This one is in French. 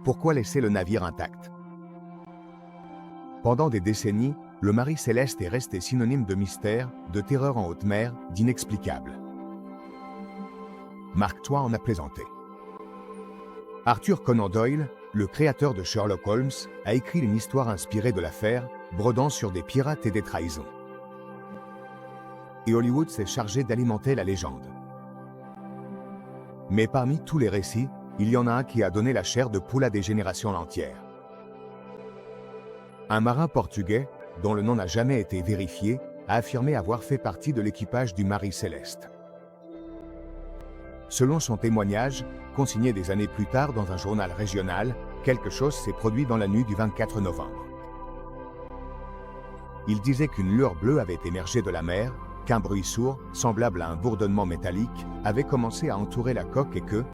Pourquoi laisser le navire intact? Pendant des décennies, le Marie Céleste est resté synonyme de mystère, de terreur en haute mer, d'inexplicable. Mark Twain en a plaisanté. Arthur Conan Doyle, le créateur de Sherlock Holmes, a écrit une histoire inspirée de l'affaire, brodant sur des pirates et des trahisons. Et Hollywood s'est chargé d'alimenter la légende. Mais parmi tous les récits, il y en a un qui a donné la chair de poule à des générations entières. Un marin portugais, dont le nom n'a jamais été vérifié, a affirmé avoir fait partie de l'équipage du Marie Céleste. Selon son témoignage, consigné des années plus tard dans un journal régional, quelque chose s'est produit dans la nuit du 24 novembre. Il disait qu'une lueur bleue avait émergé de la mer, qu'un bruit sourd, semblable à un bourdonnement métallique, avait commencé à entourer la coque et que,